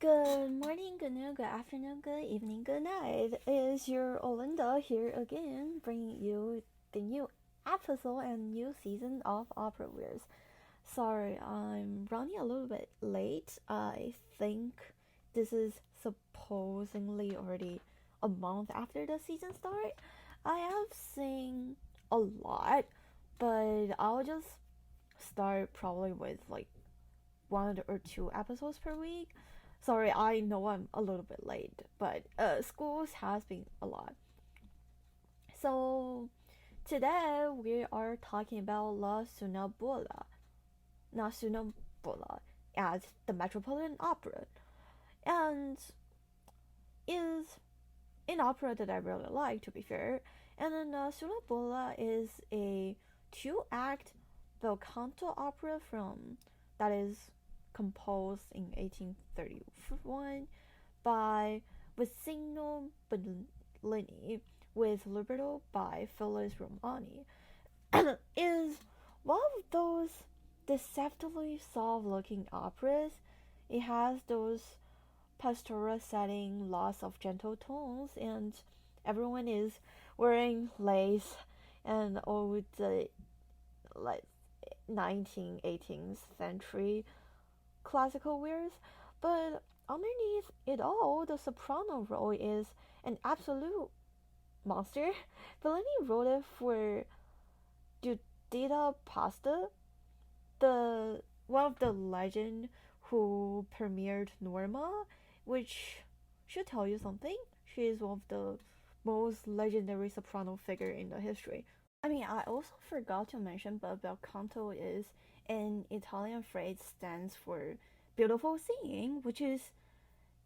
Good morning, good noon, good afternoon, good evening, good night. It's your Olinda here again, bringing you the new episode and new season of Opera Wears. Sorry, I'm running a little bit late. I think this is supposedly already a month after the season start. I have seen a lot, but I'll just start probably with like one or two episodes per week. Sorry, I know I'm a little bit late, but schools has been a lot. So today we are talking about La Sonnambula, not Sonnambula, at the Metropolitan Opera, and is an opera that I really like, to be fair. And then Sonnambula is a two-act bel canto opera from that is composed in 1831 by Vicino Bellini with libretto by Phyllis Romani. Is one of those deceptively soft-looking operas. It has those pastoral setting, lots of gentle tones, and everyone is wearing lace and all the like 19th, 18th century classical wears. But underneath it all, the soprano role is an absolute monster. Bellini wrote it for Giuditta Pasta, the one of the legend who premiered Norma, which should tell you something. She is one of the most legendary soprano figure in the history. I mean, I also forgot to mention, but bel canto is an Italian phrase stands for beautiful singing, which is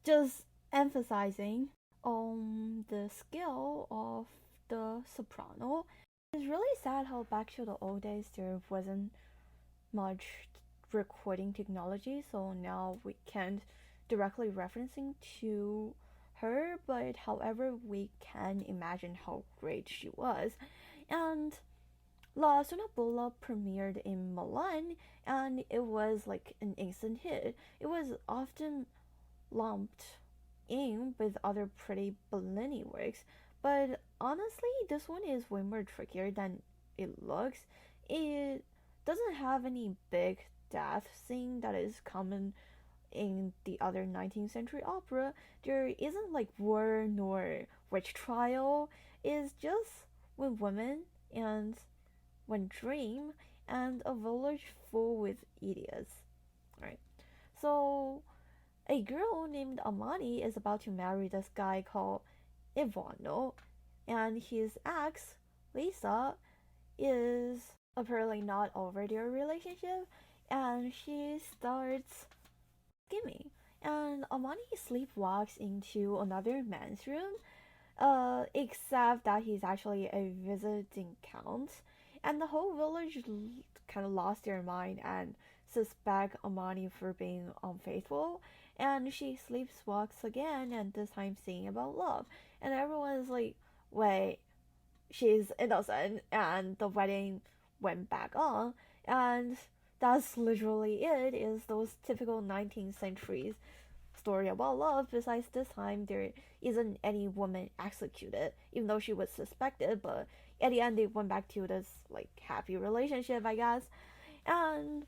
just emphasizing on the skill of the soprano. It's really sad how back to the old days there wasn't much recording technology, so now we can't directly referencing to her, but however we can imagine how great she was. And La Sonnambula premiered in Milan and it was like an instant hit. It was often lumped in with other pretty Bellini works, but honestly, this one is way more trickier than it looks. It doesn't have any big death scene that is common in the other 19th century opera. There isn't like war nor witch trial. It's just when women and when dream and a village full with idiots. Right. So a girl named Amani is about to marry this guy called Ivano, and his ex, Lisa, is apparently not over their relationship, and she starts scheming. And Amani sleepwalks into another man's room, except that he's actually a visiting count, and the whole village kind of lost their mind and suspect Amani for being unfaithful. And she sleepwalks again, and this time singing about love. And everyone's like, wait, she's innocent, and the wedding went back on. And that's literally it, is those typical 19th centuries story about love. Besides, this time there isn't any woman executed, even though she was suspected, but at the end they went back to this like happy relationship, I guess. And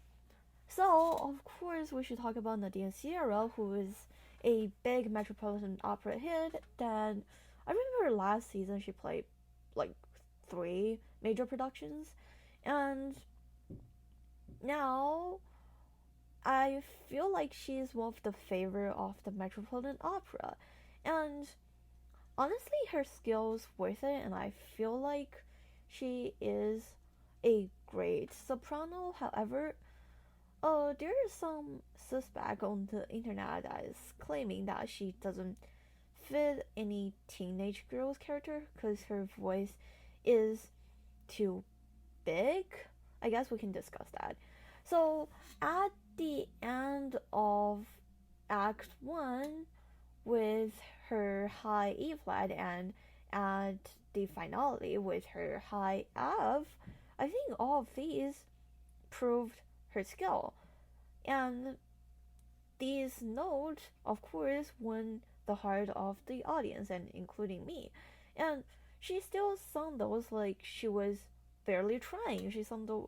so of course we should talk about Nadine Sierra, who is a big Metropolitan Opera hit. Then I remember last season she played like 3 major productions, and now I feel like she's one of the favorite of the Metropolitan Opera, and honestly, her skills worth it, and I feel like she is a great soprano. However, there is some suspect on the internet that is claiming that she doesn't fit any teenage girl's character because her voice is too big. I guess we can discuss that. So at the end of Act 1, with her high E flat, and at the finale with her high F, I think all of these proved her skill. And these notes, of course, won the heart of the audience and including me. And she still sung those like she was barely trying. She sung those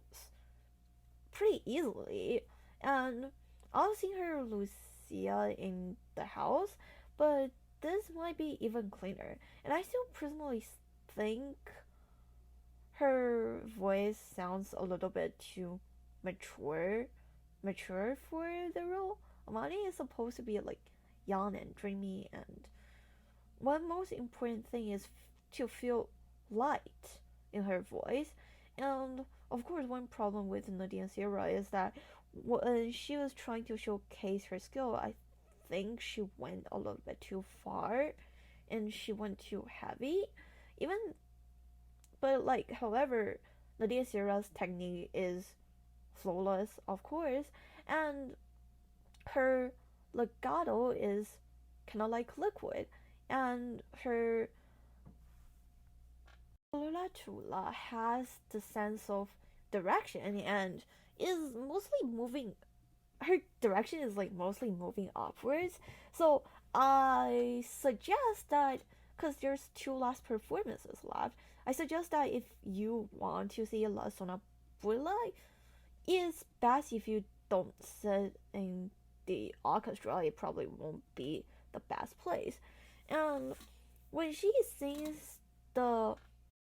pretty easily. And I've seen her Lucia in the house, but this might be even cleaner. And I still personally think her voice sounds a little bit too mature for the role. Amani is supposed to be like young and dreamy, and one most important thing is to feel light in her voice. And of course, one problem with Nadia Sierra is that when she was trying to showcase her skill, I think she went a little bit too far and she went too heavy. Even, but like, however, Nadia Sierra's technique is flawless, of course, and her legato is kind of like liquid, and her Chula Chula has the sense of direction and is mostly moving. Her direction is like mostly moving upwards. So I suggest that because there's two last performances left, I suggest that if you want to see La Sonnambula, it's best if you don't sit in the orchestra. It probably won't be the best place. And when she sings the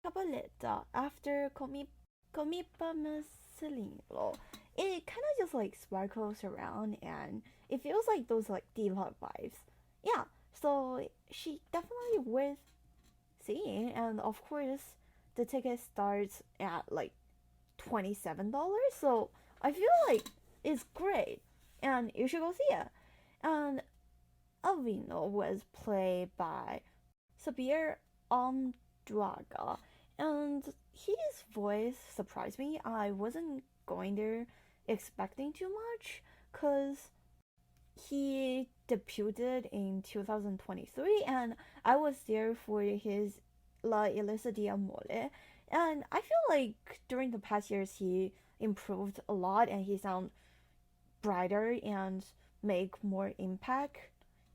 cabaletta after Comi pa Marcelino, it kind of just like sparkles around and it feels like those like diva vibes. Yeah, so she definitely worth seeing, and of course the ticket starts at like $27, so I feel like it's great and you should go see it. And Alvino was played by Sabir Amdraga, and his voice surprised me. I wasn't going there expecting too much because he debuted in 2023 and I was there for his La Illusa di Amore, and I feel like during the past years he improved a lot and he sounds brighter and make more impact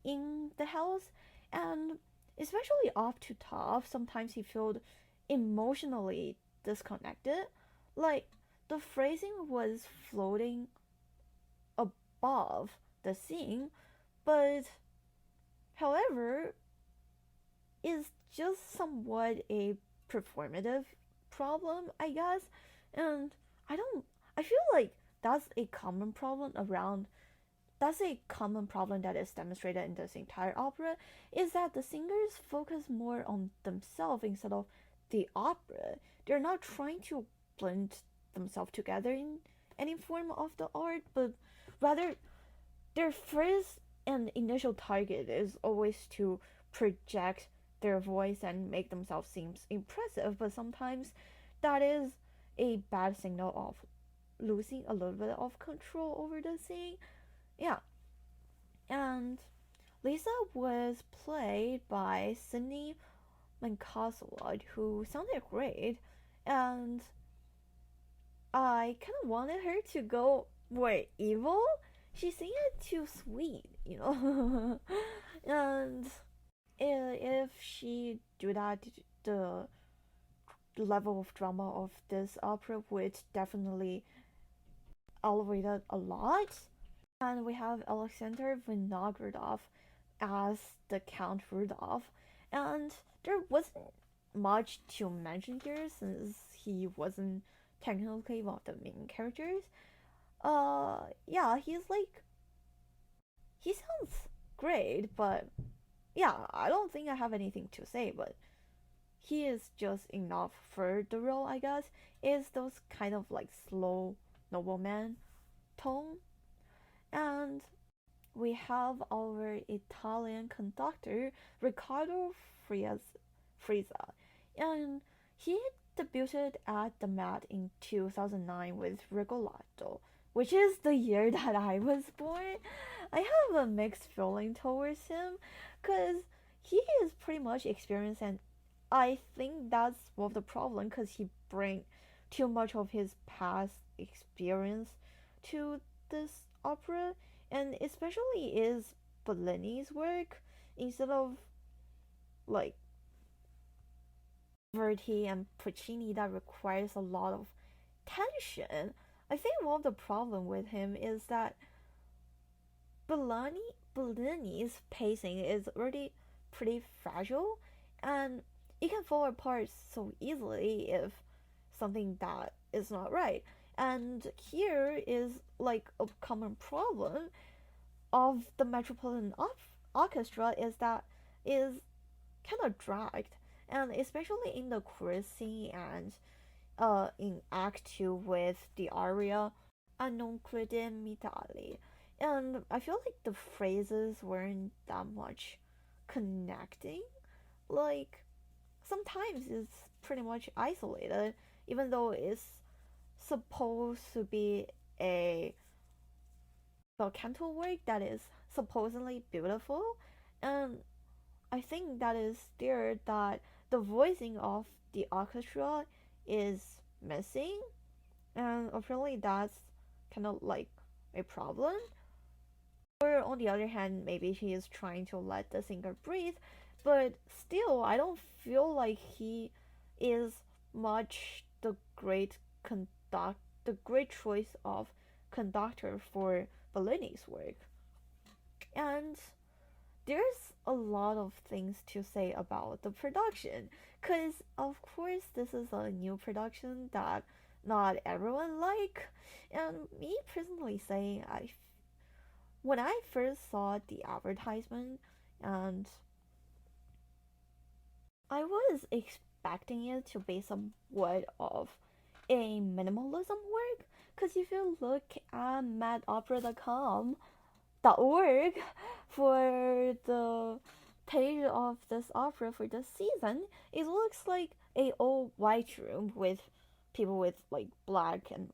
in the house. And especially off to top, sometimes he felt emotionally disconnected. Like the phrasing was floating above the scene, but however, is just somewhat a performative problem, I guess. And I feel like that's a common problem around that's a common problem that is demonstrated in this entire opera, is that the singers focus more on themselves instead of the opera. They're not trying to blend themselves together in any form of the art, but rather their first and initial target is always to project their voice and make themselves seem impressive, but sometimes that is a bad signal of losing a little bit of control over the scene. Yeah. And Lisa was played by Sydney Mancasawad, who sounded great, and I kind of wanted her to go more evil. She seemed too sweet, you know. And if she do that, the level of drama of this opera would definitely elevate it a lot. And we have Alexander Vinogradov as the Count Rudolph, and there wasn't much to mention here since he wasn't technically one of the main characters. Yeah, he sounds great, but yeah, I don't think I have anything to say, but he is just enough for the role, I guess. Is those kind of like slow nobleman tone. And we have our Italian conductor Riccardo Frieza, and he debuted at the Met in 2009 with Rigoletto, which is the year that I was born. I have a mixed feeling towards him because he is pretty much experienced, and I think that's one of the problem because he bring too much of his past experience to this opera, and especially is Bellini's work instead of like Verdi and Puccini that requires a lot of tension. I think one of the problem with him is that Bellini's pacing is already pretty fragile, and it can fall apart so easily if something that is not right. And here is like a common problem of the Metropolitan Orchestra is that is kind of dragged, and especially in the chorus scene and in Act Two with the aria "A non credem mitali," and I feel like the phrases weren't that much connecting. Like sometimes it's pretty much isolated, even though it's supposed to be a Canto work that is supposedly beautiful, and I think that is there that the voicing of the orchestra is missing, and apparently that's kind of like a problem. Or on the other hand, maybe he is trying to let the singer breathe, but still, I don't feel like he is much the great choice of conductor for Bellini's work. And there's a lot of things to say about the production, because of course this is a new production that not everyone like, and me personally saying I when I first saw the advertisement, and I was expecting it to be somewhat of a minimalism work, because if you look at madopera.com.org for the page of this opera for this season, it looks like a old white room with people with like black and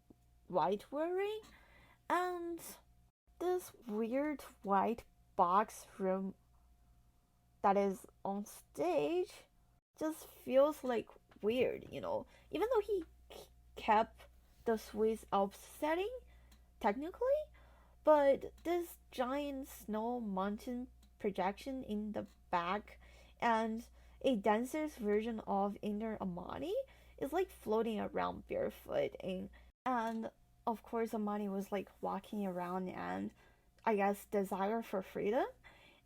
white wearing, and this weird white box room that is on stage just feels like weird, even though he kept the Swiss Alps setting technically, but this giant snow mountain projection in the back and a dancer's version of Inter Amani is like floating around barefoot, and of course Amani was like walking around and I guess desire for freedom,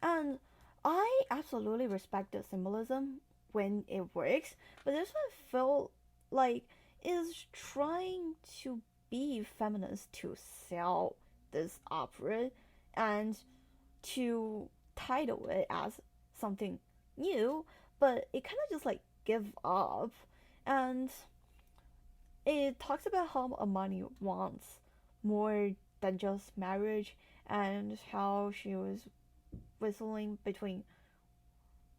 and I absolutely respect the symbolism when it works, but this one felt like is trying to be feminist to sell this opera and to title it as something new, but it kind of just like give up, and it talks about how Amani wants more than just marriage, and how she was whistling between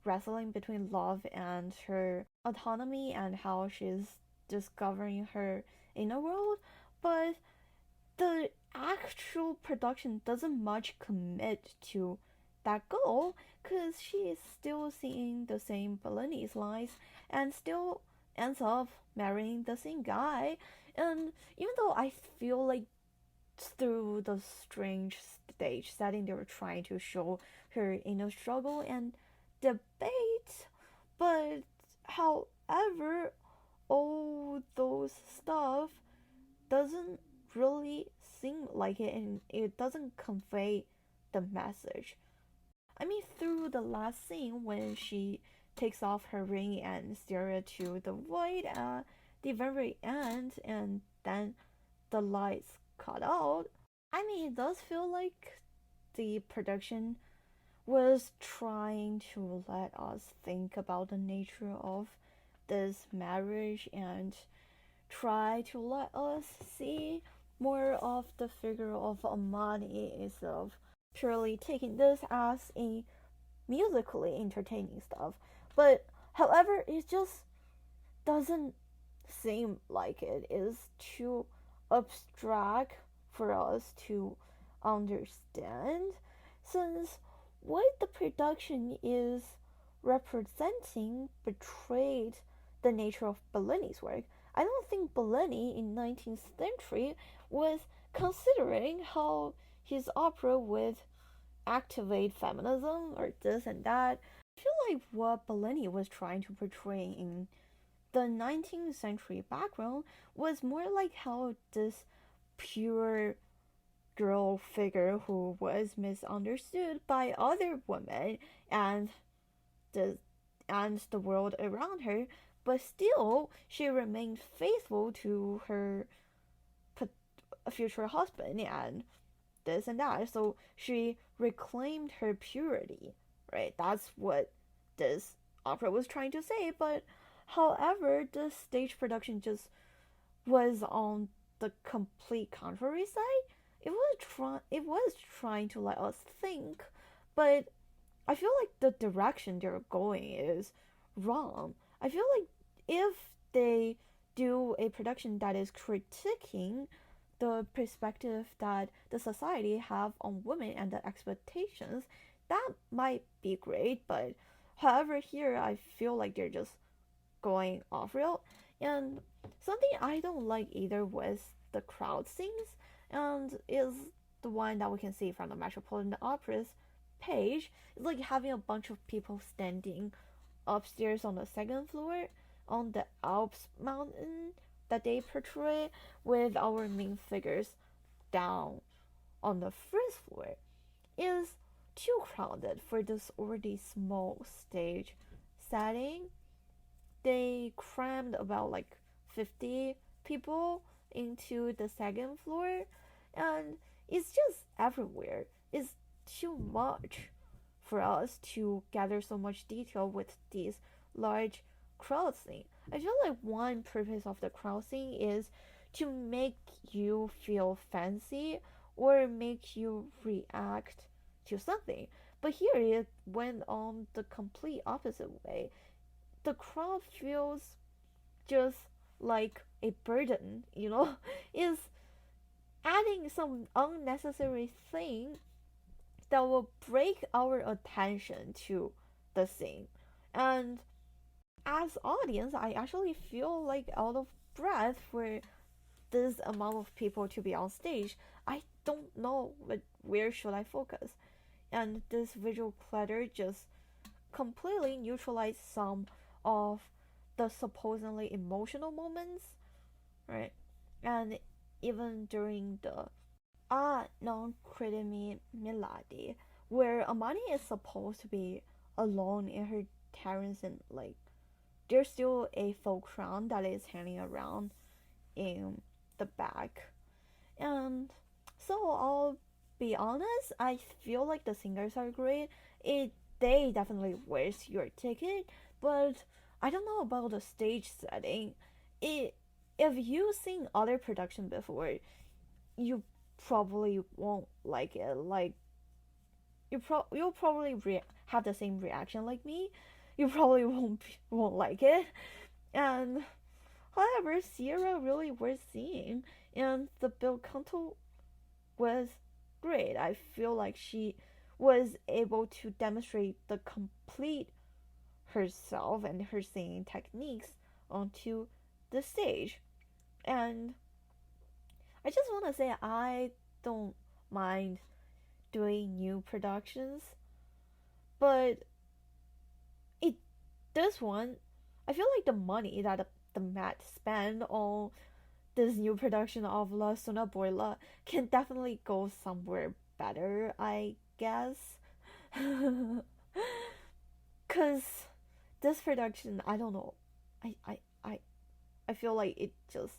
wrestling between love and her autonomy, and how she's discovering her inner world, but the actual production doesn't much commit to that goal, because she is still singing the same Bellini's lines and still ends up marrying the same guy. And even though I feel like through the strange stage setting they were trying to show her inner struggle and debate, but however, all those stuff doesn't really seem like it, and it doesn't convey the message. I mean, through the last scene when she takes off her ring and stares to the void at the very end, and then the lights cut out. I mean, it does feel like the production was trying to let us think about the nature of this marriage and try to let us see more of the figure of Amani instead of purely taking this as a musically entertaining stuff. But however, it just doesn't seem like it is too abstract for us to understand, since what the production is representing betrayed the nature of Bellini's work. I don't think Bellini in 19th century was considering how his opera would activate feminism or this and that. I feel like what Bellini was trying to portray in the 19th century background was more like how this pure girl figure who was misunderstood by other women and the the world around her, but still she remained faithful to her future husband and this and that. So she reclaimed her purity, right? That's what this opera was trying to say. But however, the stage production just was on the complete contrary side. It was trying to let us think, but I feel like the direction they're going is wrong. I feel like if they do a production that is critiquing the perspective that the society have on women and the expectations, that might be great. But however, here I feel like they're just going off rail. And something I don't like either was the crowd scenes, and is the one that we can see from the Metropolitan Opera's page. It's like having a bunch of people standing upstairs on the second floor on the Alps mountain that they portray, with our main figures down on the first floor, is too crowded for this already small stage setting. They crammed about like 50 people into the second floor, and it's just everywhere. It's too much for us to gather so much detail with these large crowd scene. I feel like one purpose of the crowd scene is to make you feel fancy or make you react to something. But here it went on the complete opposite way. The crowd feels just like a burden, is adding some unnecessary thing that will break our attention to the scene. And as audience, I actually feel like out of breath for this amount of people to be on stage. I don't know where should I focus. And this visual clutter just completely neutralized some of the supposedly emotional moments, right? And even during the non credimi Miladi, where Amani is supposed to be alone in her terrace, and like there's still a faux crown that is hanging around in the back. And so I'll be honest, I feel like the singers are great. They definitely worth your ticket, but I don't know about the stage setting. If you've seen other production before, you probably won't like it. Like you'll probably have the same reaction like me. You probably won't like it. And however, Sierra really worth seeing, and the Bill Canto was great. I feel like she was able to demonstrate the complete herself and her singing techniques onto the stage. And I just want to say I don't mind doing new productions, but it this one, I feel like the money that the Met spent on this new production of La Sonnambula can definitely go somewhere better, I guess. Cause this production, I don't know, I I I I feel like it just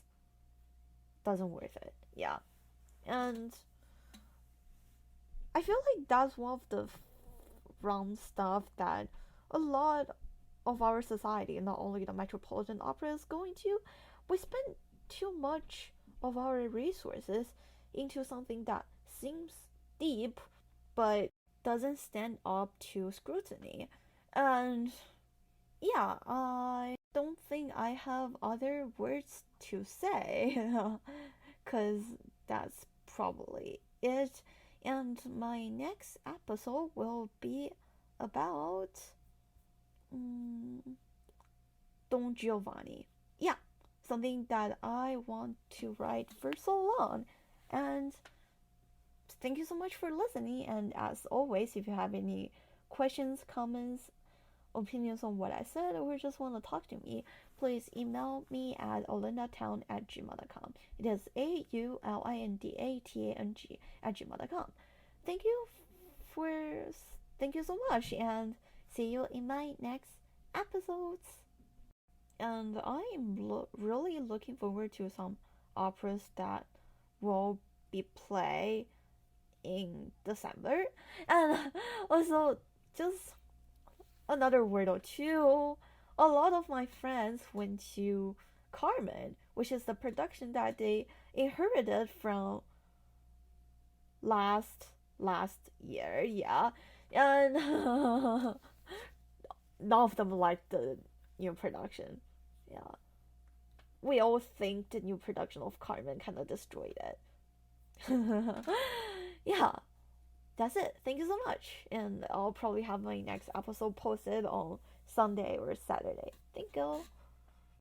doesn't worth it. Yeah, and I feel like that's one of the wrong stuff that a lot of our society, not only the Metropolitan Opera, is going to. We spend too much of our resources into something that seems deep but doesn't stand up to scrutiny. And yeah, I don't think I have other words to say because that's probably it. And my next episode will be about Don Giovanni. Yeah, something that I want to write for so long. And thank you so much for listening. And as always, if you have any questions, comments, opinions on what I said, or just want to talk to me, please email me at olindatown@gmail.com. It is AULINDATANG@gmail.com. Thank you for thank you so much, and see you in my next episodes. And I'm really looking forward to some operas that will be played in December. And also, just another word or two, a lot of my friends went to Carmen, which is the production that they inherited from last year, yeah. And none of them liked the new production. Yeah. We all think the new production of Carmen kind of destroyed it. Yeah. That's it. Thank you so much. And I'll probably have my next episode posted on Sunday or Saturday. Thank you.